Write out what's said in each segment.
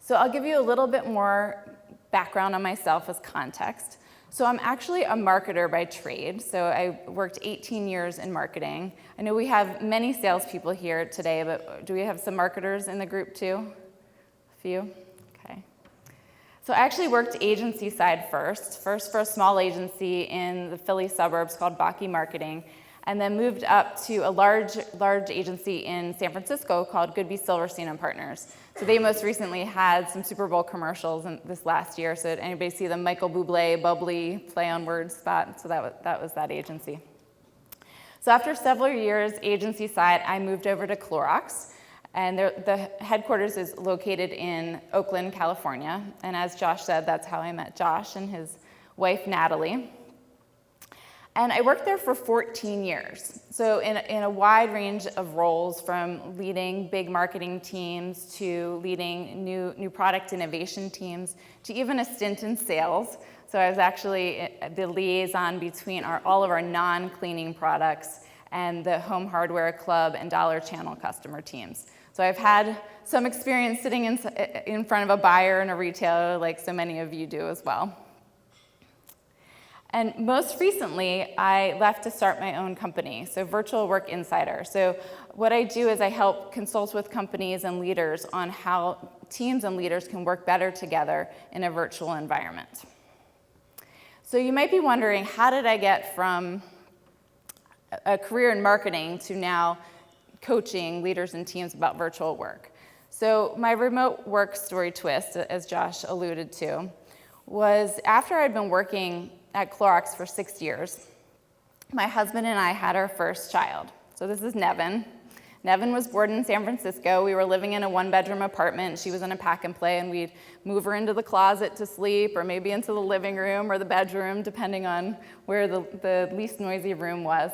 So I'll give you a little bit more background on myself as context. So I'm actually a marketer by trade. So I worked 18 years in marketing. I know we have many salespeople here today, but do we have some marketers in the group too? A few? Okay. So I actually worked agency side first for a small agency in the Philly suburbs called Backe Marketing, and then moved up to a large agency in San Francisco called Goodby Silverstein Partners. So they most recently had some Super Bowl commercials this last year. So did anybody see the Michael Bublé bubbly play on words spot? So that was that agency. So after several years agency side, I moved over to Clorox. And the headquarters is located in Oakland, California. And as Josh said, that's how I met Josh and his wife, Natalie. And I worked there for 14 years. So in a wide range of roles, from leading big marketing teams to leading new product innovation teams to even a stint in sales. So I was actually the liaison between all of our non-cleaning products and the home hardware club and dollar channel customer teams. So I've had some experience sitting in front of a buyer and a retailer, like so many of you do as well. And most recently, I left to start my own company, so Virtual Work Insider. So what I do is I help consult with companies and leaders on how teams and leaders can work better together in a virtual environment. So you might be wondering, how did I get from a career in marketing to now coaching leaders and teams about virtual work? So my remote work story twist, as Josh alluded to, was after I'd been working at Clorox for 6 years, my husband and I had our first child. So this is Nevin. Nevin was born in San Francisco. We were living in a one-bedroom apartment. She was in a pack and play, and we'd move her into the closet to sleep, or maybe into the living room or the bedroom, depending on where the least noisy room was.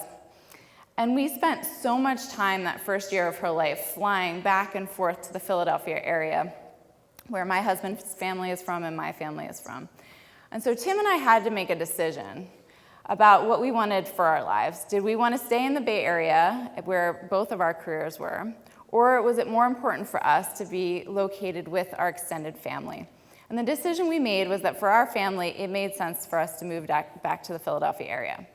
And we spent so much time that first year of her life flying back and forth to the Philadelphia area, where my husband's family is from and my family is from. And so Tim and I had to make a decision about what we wanted for our lives. Did we want to stay in the Bay Area, where both of our careers were, or was it more important for us to be located with our extended family? And the decision we made was that for our family, it made sense for us to move back to the Philadelphia area.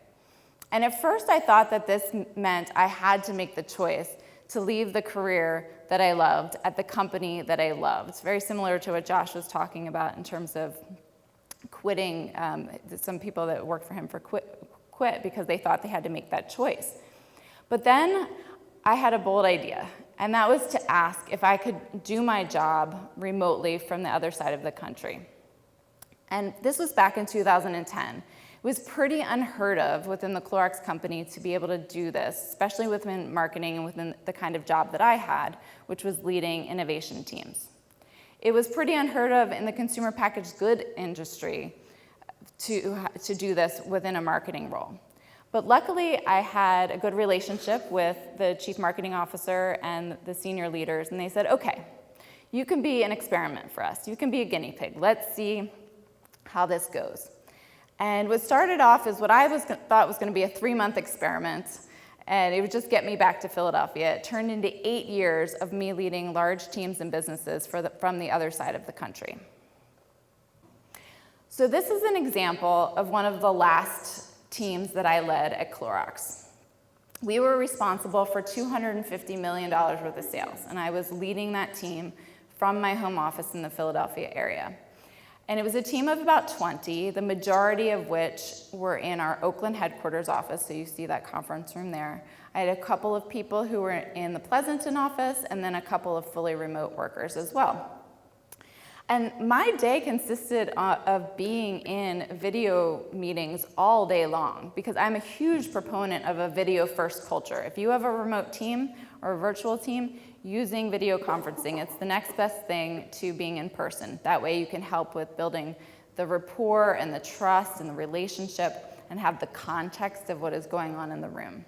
And at first I thought that this meant I had to make the choice to leave the career that I loved at the company that I loved. It's very similar to what Josh was talking about in terms of quitting. Some people that worked for him quit because they thought they had to make that choice. But then I had a bold idea, and that was to ask if I could do my job remotely from the other side of the country. And this was back in 2010. It was pretty unheard of within the Clorox Company to be able to do this, especially within marketing and within the kind of job that I had, which was leading innovation teams. It was pretty unheard of in the consumer packaged good industry to do this within a marketing role. But luckily, I had a good relationship with the chief marketing officer and the senior leaders, and they said, okay, you can be an experiment for us. You can be a guinea pig. Let's see how this goes. And what started off as what I thought was going to be a 3-month experiment, and it would just get me back to Philadelphia. It turned into 8 years of me leading large teams and businesses from the other side of the country. So this is an example of one of the last teams that I led at Clorox. We were responsible for $250 million worth of sales, and I was leading that team from my home office in the Philadelphia area. And it was a team of about 20, the majority of which were in our Oakland headquarters office, so you see that conference room there. I had a couple of people who were in the Pleasanton office, and then a couple of fully remote workers as well. And my day consisted of being in video meetings all day long, because I'm a huge proponent of a video-first culture. If you have a remote team or a virtual team, using video conferencing, it's the next best thing to being in person. That way you can help with building the rapport and the trust and the relationship and have the context of what is going on in the room.